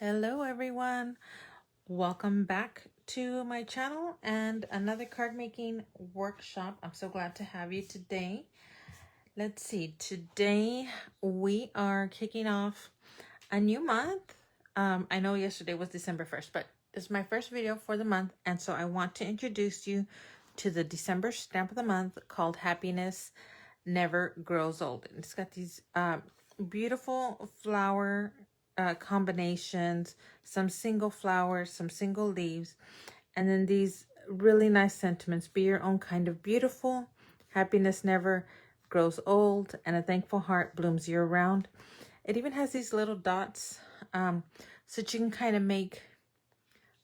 Hello everyone, welcome back to my channel and another card making workshop. I'm so glad to have you today. Let's see, today we are kicking off a new month. I know yesterday was December 1st, but it's my first video for the month, and so I want to introduce you to the December stamp of the month called Happiness Never Grows Old. And it's got these beautiful flower combinations, some single flowers, some single leaves, and then these really nice sentiments. Be your own kind of beautiful. Happiness never grows old, and a thankful heart blooms year round. It even has these little dots so that you can kind of make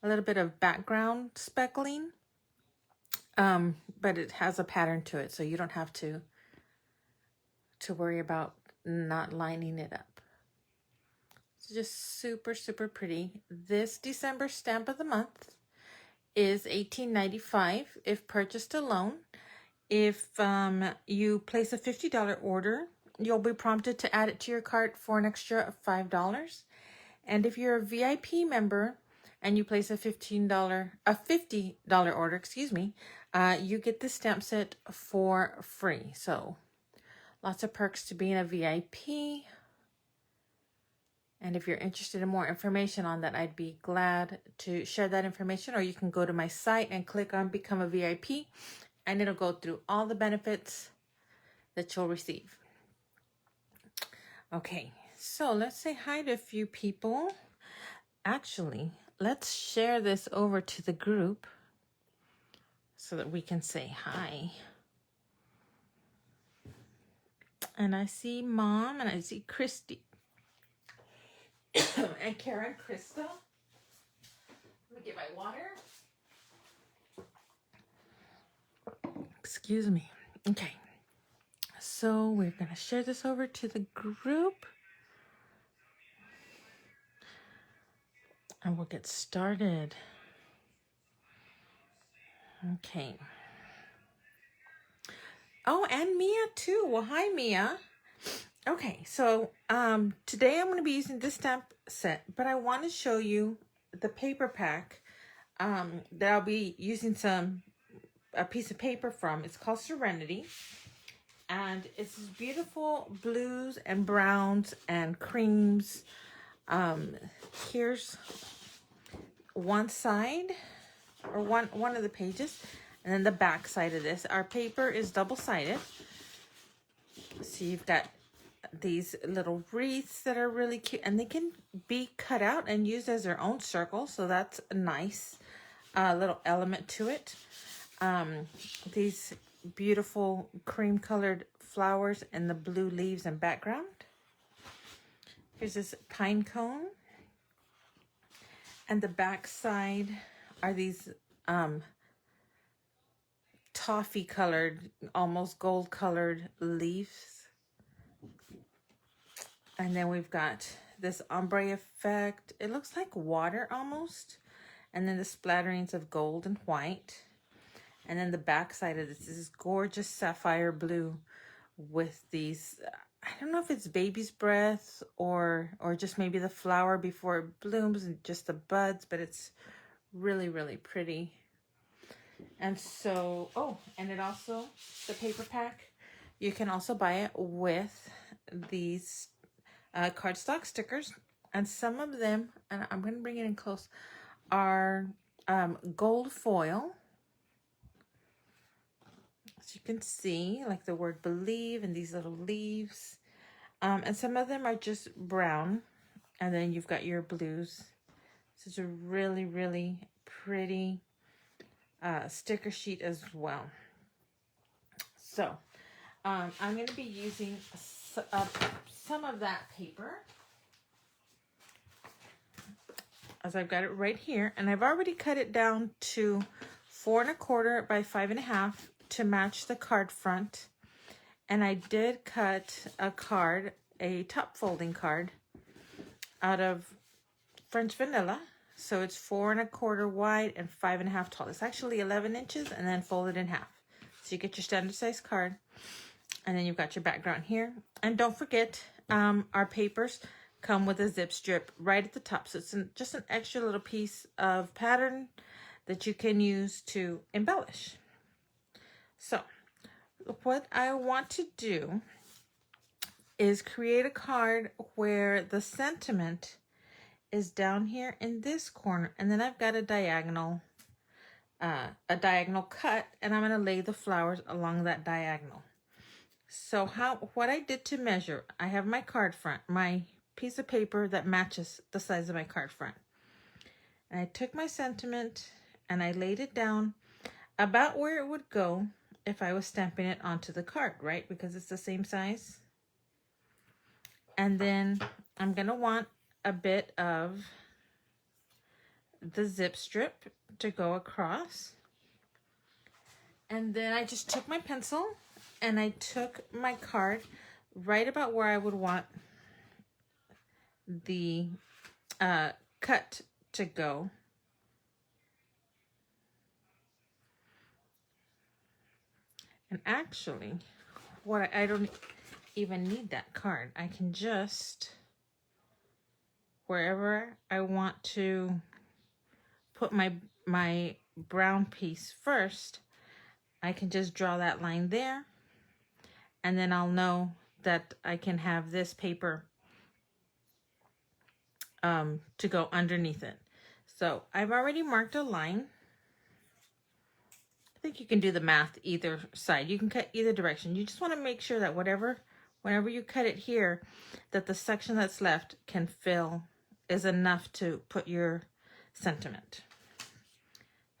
a little bit of background speckling, but it has a pattern to it, so you don't have to worry about not lining it up. It's just super, super pretty. This December stamp of the month is $18.95 if purchased alone. If you place a $50 order, you'll be prompted to add it to your cart for an extra of $5. And if you're a VIP member and you place a $50 order, you get the stamp set for free. So lots of perks to being a VIP. And if you're interested in more information on that, I'd be glad to share that information. Or you can go to my site and click on Become a VIP, and it'll go through all the benefits that you'll receive. Okay, so let's say hi to a few people. Actually, let's share this over to the group so that we can say hi. And I see Mom, and I see Christy. And Karen, Krista. Let me get my water. Excuse me. Okay. So we're going to share this over to the group. And we'll get started. Okay. Oh, and Mia too. Well, hi, Mia. Okay, so today I'm going to be using this stamp set, but I want to show you the paper pack that I'll be using a piece of paper from. It's called Serenity, and it's beautiful blues and browns and creams. Here's one side, or one of the pages, and then the back side of this. Our paper is double-sided, so you've got these little wreaths that are really cute, and they can be cut out and used as their own circle, so that's a nice little element to it. These beautiful cream colored flowers and the blue leaves and background. Here's this pine cone, and the back side are these toffee colored, almost gold colored leaves. And then we've got this ombre effect. It looks like water almost. And then the splatterings of gold and white. And then the back side of this is gorgeous sapphire blue with these, I don't know if it's baby's breath or just maybe the flower before it blooms and just the buds, but it's really, really pretty. And so, oh, and it also, the paper pack, you can also buy it with these cardstock stickers, and some of them, and I'm going to bring it in close, are gold foil. As you can see, like the word believe and these little leaves. And some of them are just brown, and then you've got your blues. This is a really, really pretty sticker sheet as well. So I'm going to be using some of that paper, as I've got it right here, and I've already cut it down to 4 1/4 by 5 1/2 to match the card front. And I did cut a card, a top folding card, out of French vanilla. So it's 4 1/4 wide and 5 1/2 tall. It's actually 11 inches and then folded in half. So you get your standard size card, and then you've got your background here. And don't forget, our papers come with a zip strip right at the top. So it's just an extra little piece of pattern that you can use to embellish. So what I want to do is create a card where the sentiment is down here in this corner, and then I've got a diagonal cut, and I'm going to lay the flowers along that diagonal. So what I did to measure, I have my card front, my piece of paper that matches the size of my card front. And I took my sentiment and I laid it down about where it would go if I was stamping it onto the card, right? Because it's the same size. And then I'm going to want a bit of the zip strip to go across. And then I just took my pencil and I took my card right about where I would want the cut to go. And actually, I don't even need that card. I can just, wherever I want to put my brown piece first, I can just draw that line there, and then I'll know that I can have this paper to go underneath it. So I've already marked a line. I think you can do the math either side. You can cut either direction. You just want to make sure that whenever you cut it here, that the section that's left can fill, is enough to put your sentiment.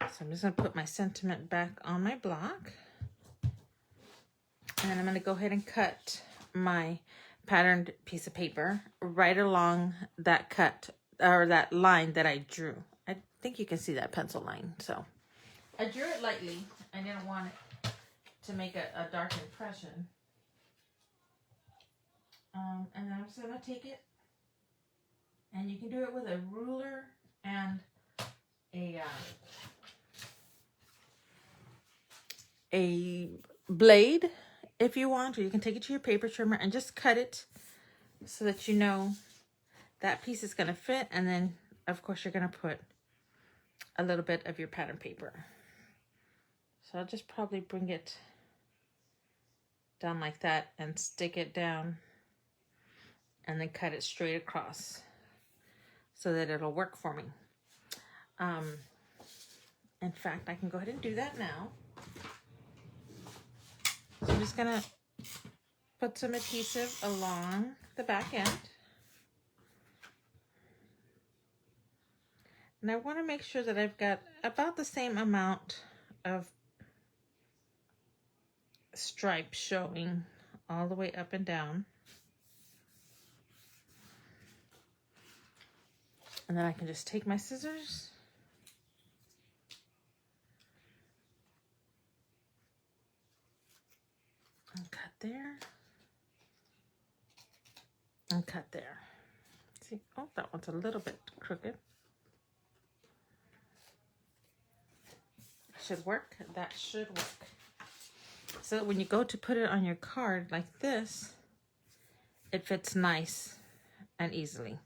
So I'm just going to put my sentiment back on my block. And I'm going to go ahead and cut my patterned piece of paper right along that cut, or that line that I drew. I think you can see that pencil line. So I drew it lightly. I didn't want it to make a dark impression. And then I'm just going to take it, and you can do it with a ruler and a blade if you want, or you can take it to your paper trimmer and just cut it so that you know that piece is going to fit. And then of course you're going to put a little bit of your pattern paper. So I'll just probably bring it down like that and stick it down, and then cut it straight across so that it'll work for me. In fact, I can go ahead and do that now. So I'm just gonna put some adhesive along the back end. And I want to make sure that I've got about the same amount of stripes showing all the way up and down. And then I can just take my scissors and cut there and cut there. See, oh, that one's a little bit crooked. Should work. That should work. So when you go to put it on your card like this, it fits nice and easily.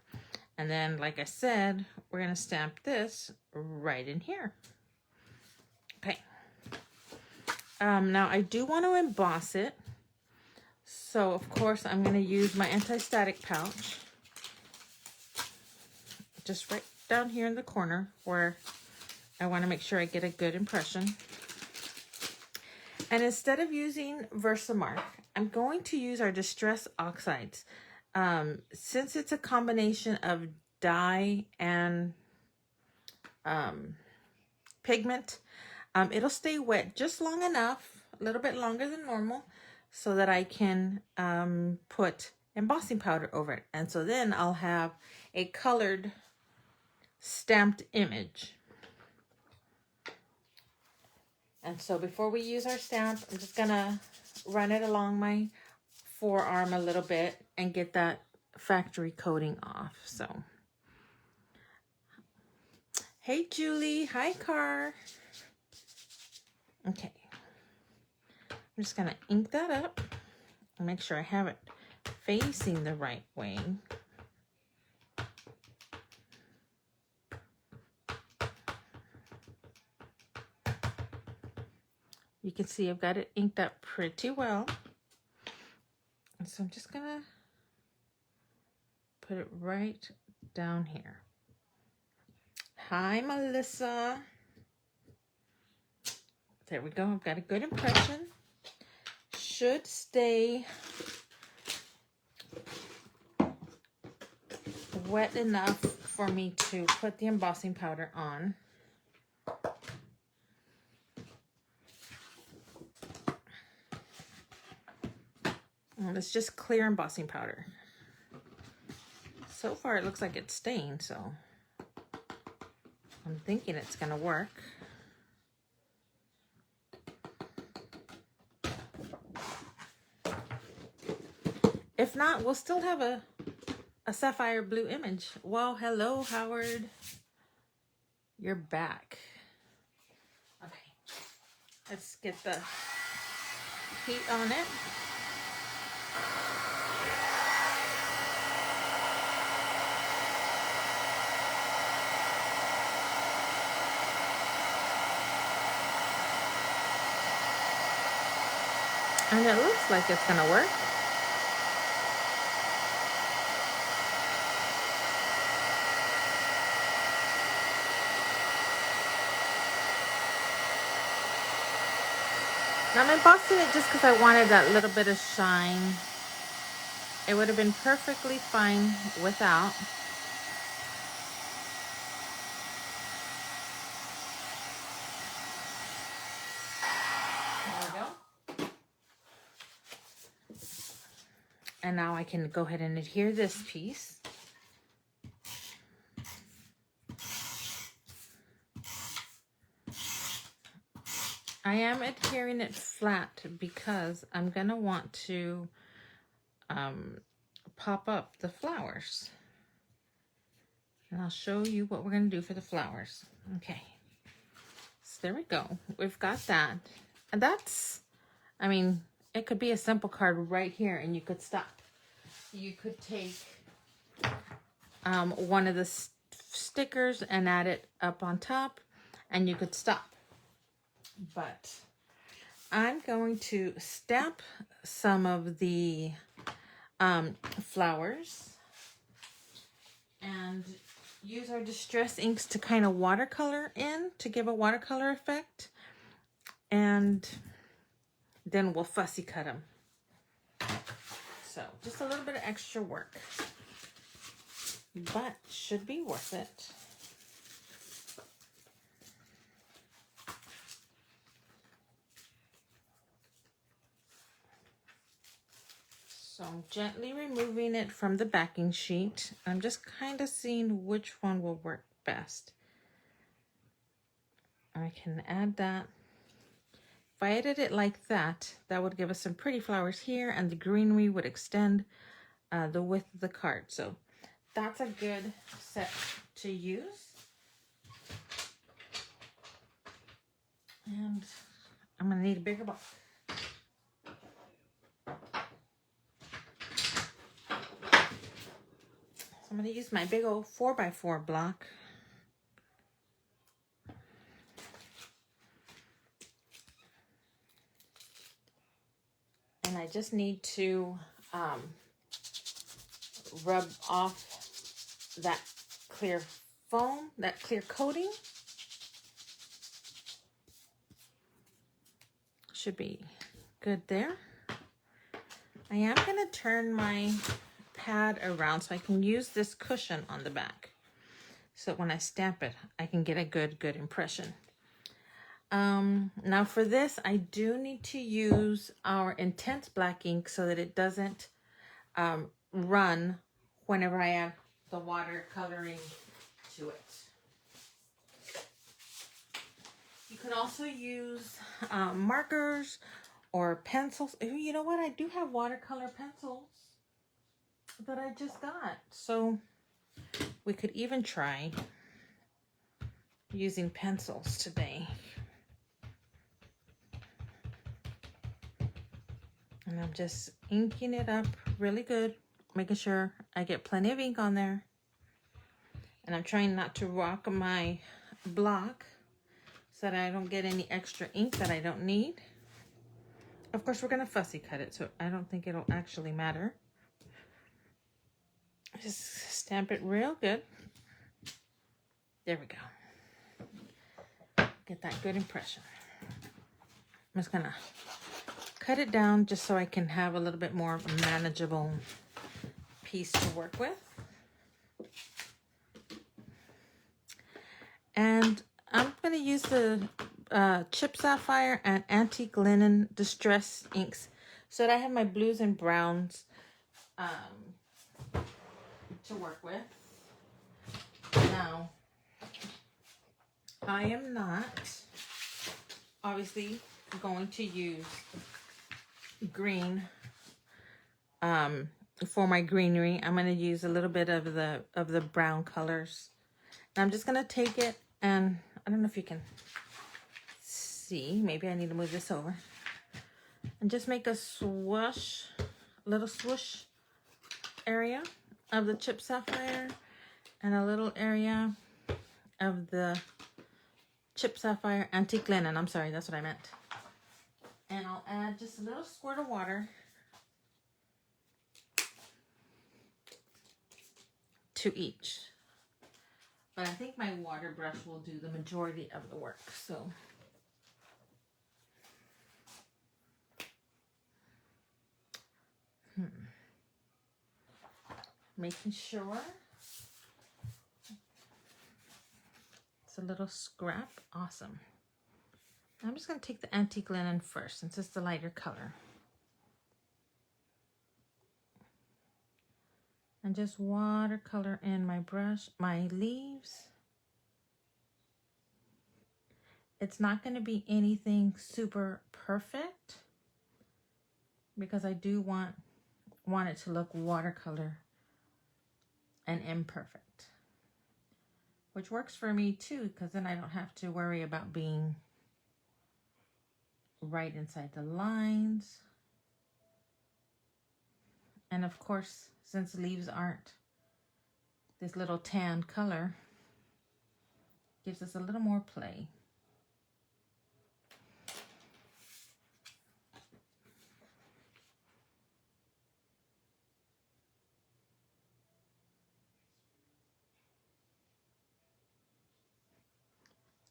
And then, like I said, we're going to stamp this right in here. Okay. Now I do want to emboss it. So of course I'm going to use my anti-static pouch. Just right down here in the corner where I want to make sure I get a good impression. And instead of using Versamark, I'm going to use our Distress Oxides. Since it's a combination of dye and pigment, it'll stay wet just long enough, a little bit longer than normal, so that I can put embossing powder over it. And so then I'll have a colored stamped image. And so before we use our stamp, I'm just gonna run it along my forearm a little bit and get that factory coating off. So, hey Julie, hi Car. Okay, I'm just gonna ink that up and make sure I have it facing the right way. You can see I've got it inked up pretty well. And so I'm just gonna put it right down here. Hi, Melissa. There we go. I've got a good impression. Should stay wet enough for me to put the embossing powder on. And it's just clear embossing powder. So far it looks like it's staying, so I'm thinking it's gonna work. If not, we'll still have a sapphire blue image. Well, hello, Howard. You're back. Okay, let's get the heat on it. And it looks like it's gonna work. Now I'm embossing it just because I wanted that little bit of shine. It would have been perfectly fine without. There we go. And now I can go ahead and adhere this piece. I am adhering it flat because I'm gonna want to pop up the flowers. And I'll show you what we're gonna do for the flowers. Okay, so there we go. We've got that. And that's, I mean, it could be a simple card right here and you could stop. You could take one of the stickers and add it up on top and you could stop. But I'm going to stamp some of the flowers and use our distress inks to kind of watercolor in to give a watercolor effect, and then we'll fussy cut them. So just a little bit of extra work, but should be worth it. So I'm gently removing it from the backing sheet. I'm just kind of seeing which one will work best. I can add that. If I edit it like that, that would give us some pretty flowers here, and the greenery would extend the width of the card. So that's a good set to use. And I'm gonna need a bigger box. I'm going to use my big old 4x4 block. And I just need to rub off that clear foam, that clear coating. Should be good there. I am going to turn my pad around so I can use this cushion on the back, so when I stamp it I can get a good impression. Now for this I do need to use our intense black ink so that it doesn't run whenever I add the watercoloring to it. You can also use markers or pencils. You know what, I do have watercolor pencils that I just got, so we could even try using pencils today. And I'm just inking it up really good, making sure I get plenty of ink on there. And I'm trying not to rock my block so that I don't get any extra ink that I don't need. Of course, we're going to fussy cut it, so I don't think it'll actually matter. Just stamp it real good. There we go. Get that good impression. I'm just going to cut it down just so I can have a little bit more manageable piece to work with. And I'm going to use the Chip Sapphire and Antique Linen Distress inks so that I have my blues and browns to work with. Now, I am not obviously going to use green for my greenery. I'm going to use a little bit of the brown colors. And I'm just going to take it, and I don't know if you can see, maybe I need to move this over, and just make a swoosh, a little swoosh area of the Chip Sapphire and a little area of the Chip Sapphire Antique Linen. I'm sorry, that's what I meant. And I'll add just a little squirt of water to each. But I think my water brush will do the majority of the work, so. Making sure it's a little scrap. Awesome. I'm just going to take the Antique Linen first since it's the lighter color. And just watercolor in my brush, my leaves. It's not going to be anything super perfect because I do want it to look watercolor and imperfect, which works for me too, because then I don't have to worry about being right inside the lines. And of course, since leaves aren't this little tan color, gives us a little more play.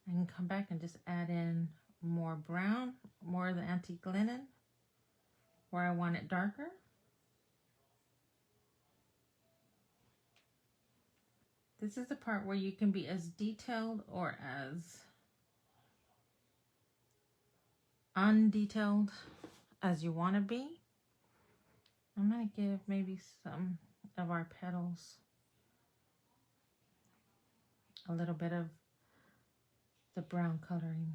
I can come back and just add in more brown, more of the Antique Linen where I want it darker. This is the part where you can be as detailed or as undetailed as you want to be. I'm going to give maybe some of our petals a little bit of the brown coloring.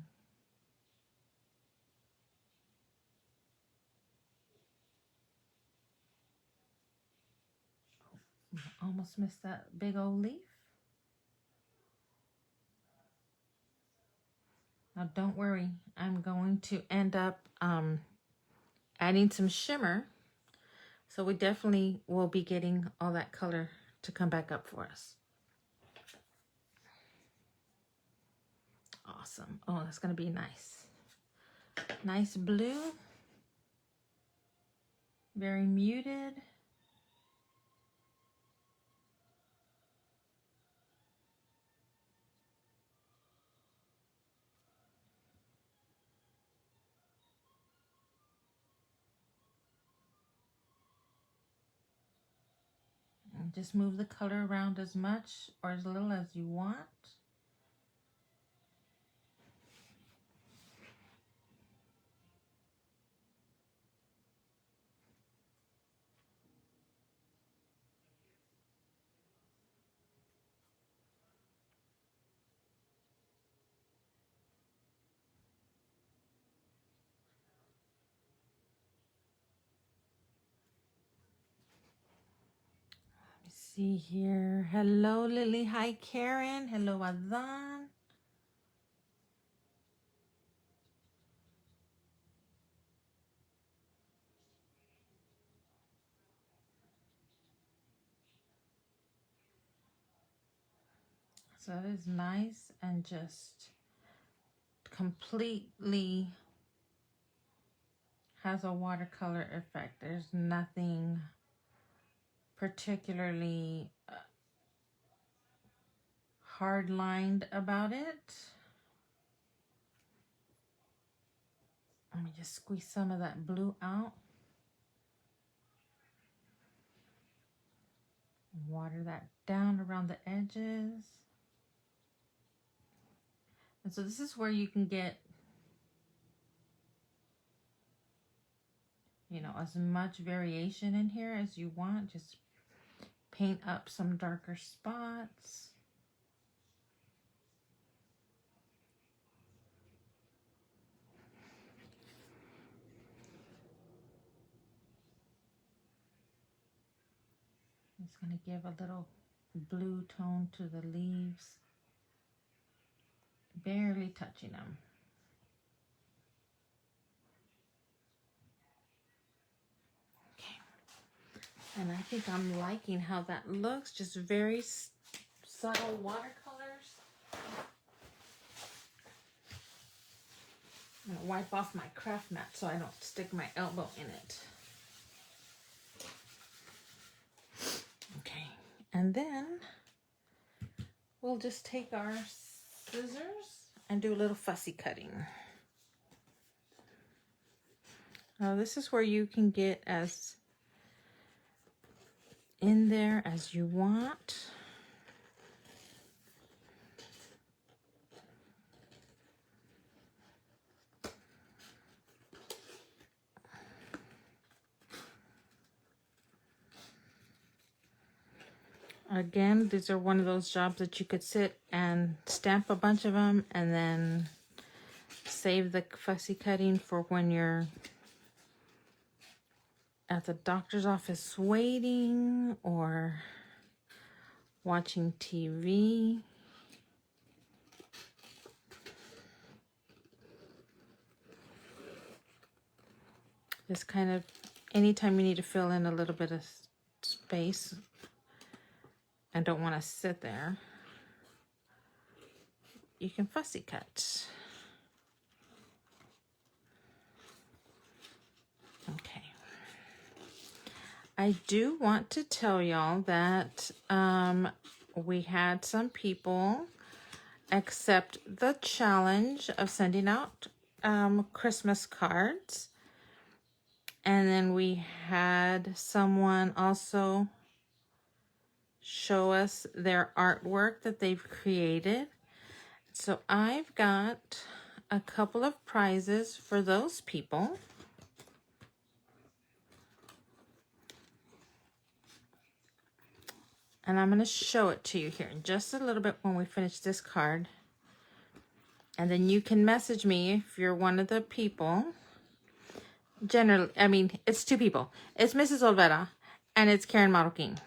Almost missed that big old leaf. Now don't worry, I'm going to end up adding some shimmer. So we definitely will be getting all that color to come back up for us. Awesome. Oh, that's going to be nice. Nice blue. Very muted. And just move the color around as much or as little as you want. See here. Hello, Lily. Hi, Karen. Hello, Adhan. So that is nice and just completely has a watercolor effect. There's nothing particularly hard lined about it. Let me just squeeze some of that blue out. Water that down around the edges. And so this is where you can get, you know, as much variation in here as you want. Just paint up some darker spots. It's going to give a little blue tone to the leaves. Barely touching them. Okay. And I think I'm liking how that looks. Just very subtle watercolors. I'm going to wipe off my craft mat so I don't stick my elbow in it. Okay, and then we'll just take our scissors and do a little fussy cutting. Now this is where you can get as in there as you want. Again, these are one of those jobs that you could sit and stamp a bunch of them and then save the fussy cutting for when you're at the doctor's office waiting or watching TV. Just kind of anytime you need to fill in a little bit of space and don't want to sit there, you can fussy cut. Okay. I do want to tell y'all that we had some people accept the challenge of sending out Christmas cards. And then we had someone also show us their artwork that they've created. So I've got a couple of prizes for those people. And I'm going to show it to you here in just a little bit when we finish this card. And then you can message me if you're one of the people. Generally, I mean, it's two people. It's Mrs. Olvera and it's Karen Model King.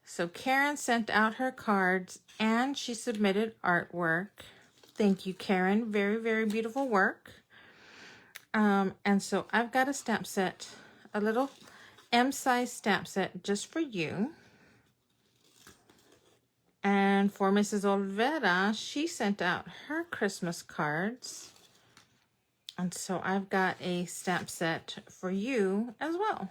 So Karen sent out her cards and she submitted artwork. Thank you, Karen. Very, very beautiful work. And so I've got a stamp set, a little M-size stamp set just for you. And for Mrs. Olvera, she sent out her Christmas cards. And so I've got a stamp set for you as well.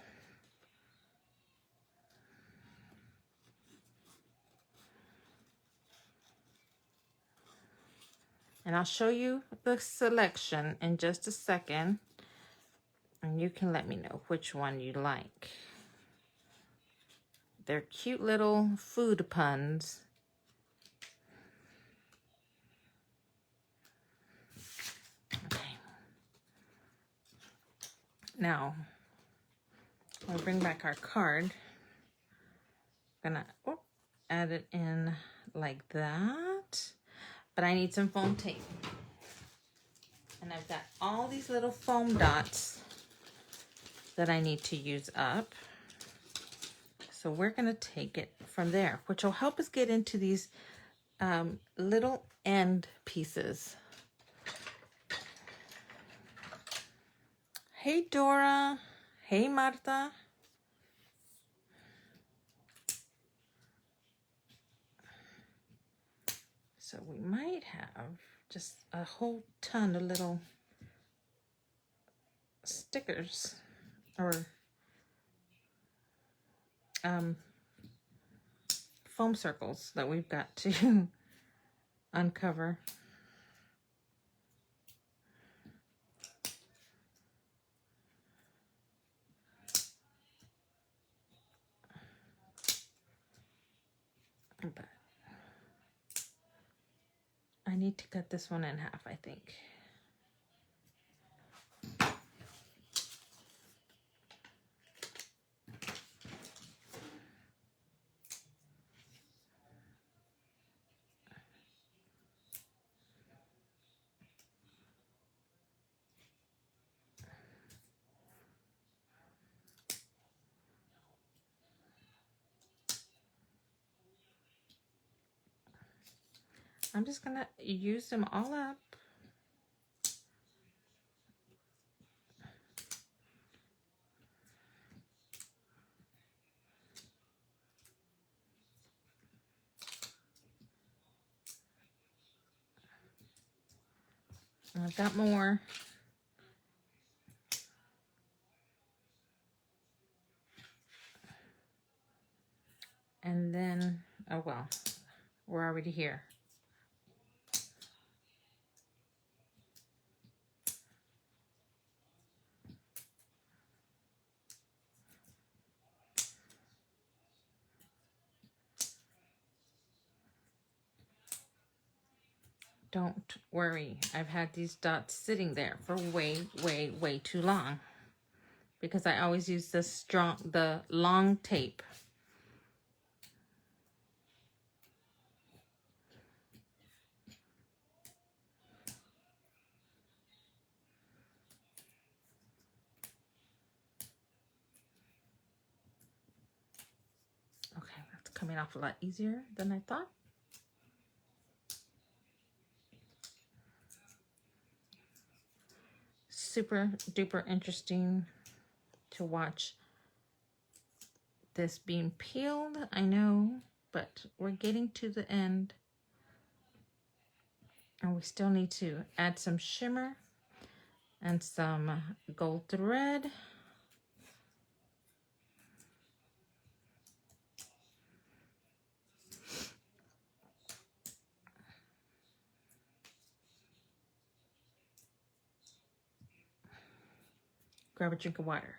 And I'll show you the selection in just a second. And you can let me know which one you like. They're cute little food puns. Okay. Now, I'll bring back our card. I'm gonna add it in like that. But I need some foam tape. And I've got all these little foam dots that I need to use up. So we're gonna take it from there, which will help us get into these little end pieces. Hey Dora, hey Marta. So we might have just a whole ton of little stickers or foam circles that we've got to uncover. But I need to cut this one in half, I think. I'm just gonna use them all up. I've got more. And then, oh well, we're already here. Don't worry, I've had these dots sitting there for way too long because I always use the long tape. Okay, that's coming off a lot easier than I thought. Super duper interesting to watch this being peeled, I know, but we're getting to the end. And we still need to add some shimmer and some gold thread. Grab a drink of water.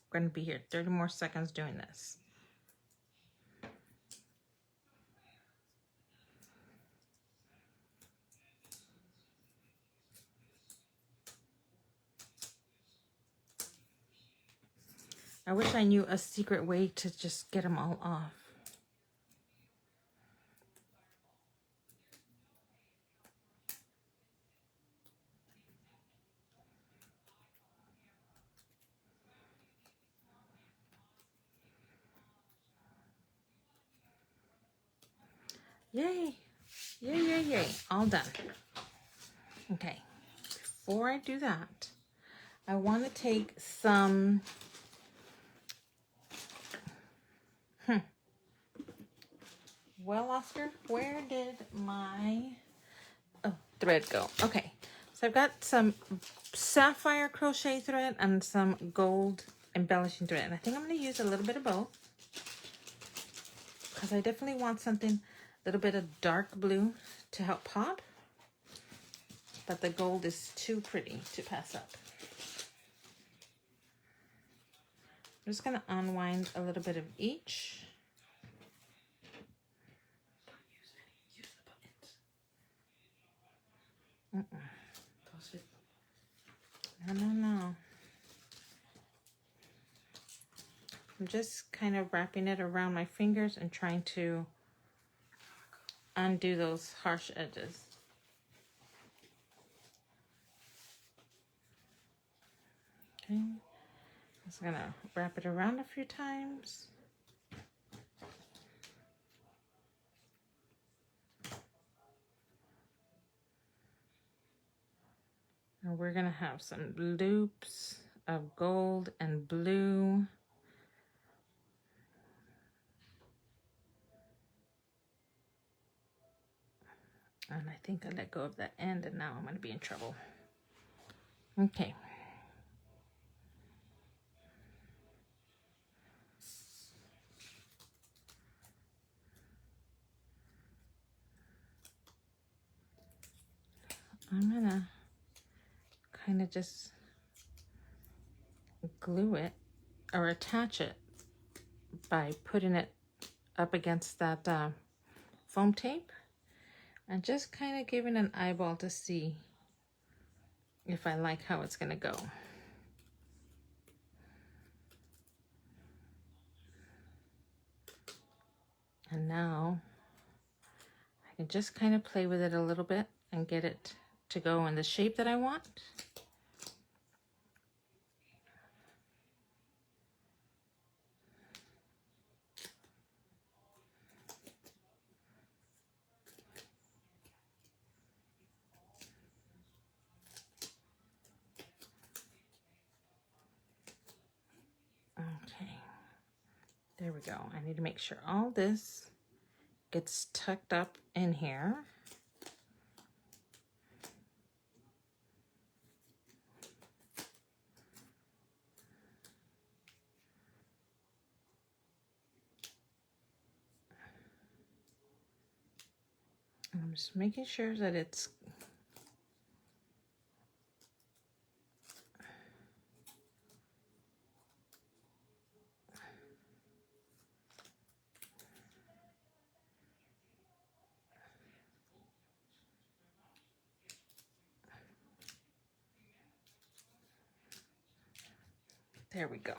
We're going to be here 30 more seconds doing this. I wish I knew a secret way to just get them all off. Yay! Yay, yay, yay. All done. Okay. Before I do that, I want to take some... Well, Oscar, where did my thread go? Okay. So I've got some sapphire crochet thread and some gold embellishing thread. And I think I'm going to use a little bit of both, because I definitely want something, a little bit of dark blue to help pop. But the gold is too pretty to pass up. I'm just going to unwind a little bit of each. No. I'm just kind of wrapping it around my fingers and trying to undo those harsh edges. Okay, just gonna wrap it around a few times. And we're gonna have some loops of gold and blue. And I think I let go of that end and now I'm gonna be in trouble. Okay. I'm gonna kind of just glue it or attach it by putting it up against that foam tape and just kind of giving an eyeball to see if I like how it's gonna go. And now I can just kind of play with it a little bit and get it to go in the shape that I want. Okay, there we go. I need to make sure all this gets tucked up in here. And I'm just making sure that it's there we go.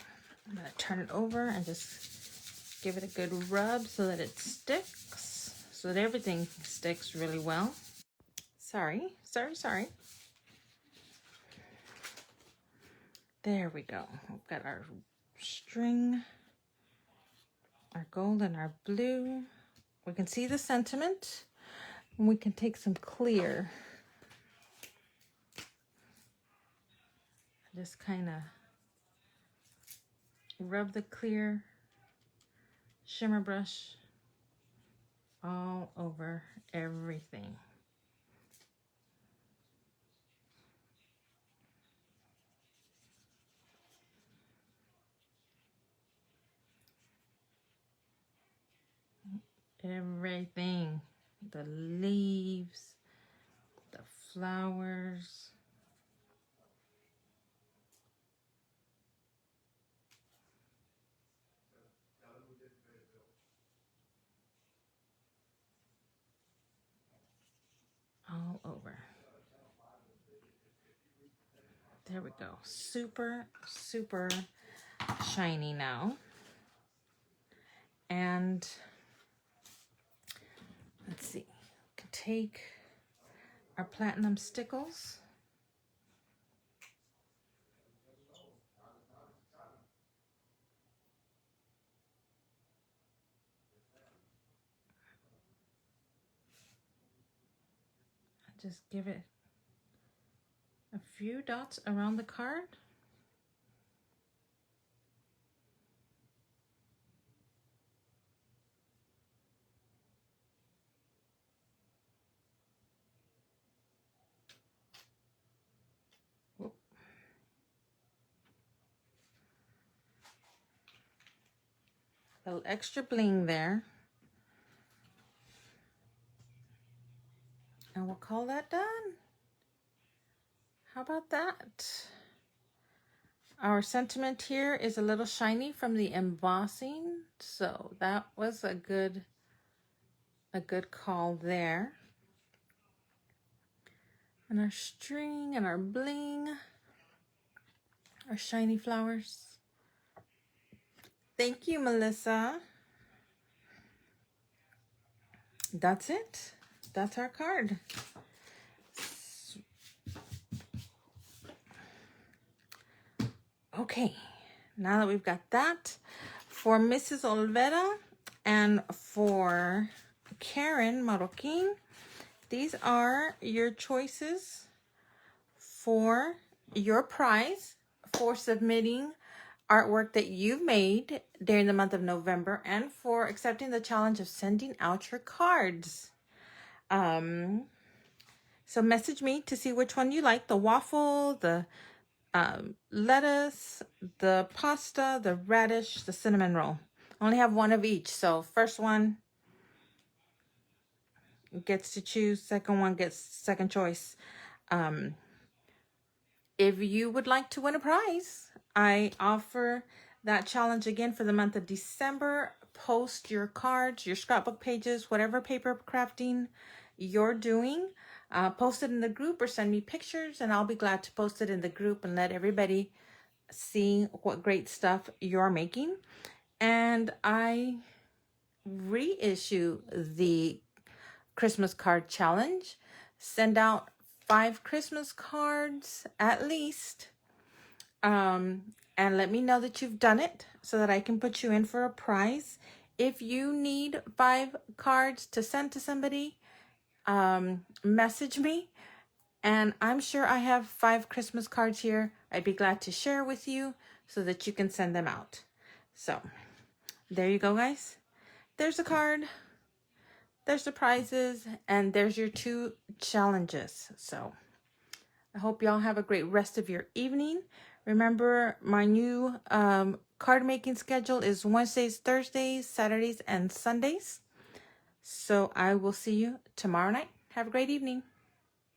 I'm gonna turn it over and just give it a good rub so that it sticks, so that everything sticks really well. Sorry. There we go. We've got our string, our gold and our blue. We can see the sentiment, and we can take some clear. Just kind of rub the clear shimmer brush all over everything. Everything, the leaves, the flowers. All over. There we go. Super, super shiny now. And let's see, we can take our platinum stickles. Just give it a few dots around the card. Whoop. A little extra bling there. And we'll call that done. How about that? Our sentiment here is a little shiny from the embossing, so that was a good call there. And our string and our bling, our shiny flowers. Thank you, Melissa. That's it. That's our card. Okay, now that we've got that, for Mrs. Olvera and for Karen Marroquin, these are your choices for your prize for submitting artwork that you've made during the month of November and for accepting the challenge of sending out your cards. So message me to see which one you like, the waffle, the lettuce, the pasta, the radish, the cinnamon roll. I only have one of each, so first one gets to choose, second one gets second choice. If you would like to win a prize, I offer that challenge again for the month of December. Post your cards, your scrapbook pages, whatever paper crafting you're doing. Post it in the group or send me pictures, and I'll be glad to post it in the group and let everybody see what great stuff you're making. And I reissue the Christmas card challenge. Send out 5 Christmas cards at least, and let me know that you've done it so that I can put you in for a prize. If you need 5 cards to send to somebody, message me, and I'm sure I have 5 Christmas cards here I'd be glad to share with you so that you can send them out. So there you go, guys. There's a card, there's the prizes, and there's your 2 challenges. So I hope y'all have a great rest of your evening. Remember, my new card making schedule is Wednesdays, Thursdays, Saturdays, and Sundays. So I will see you tomorrow night. Have a great evening.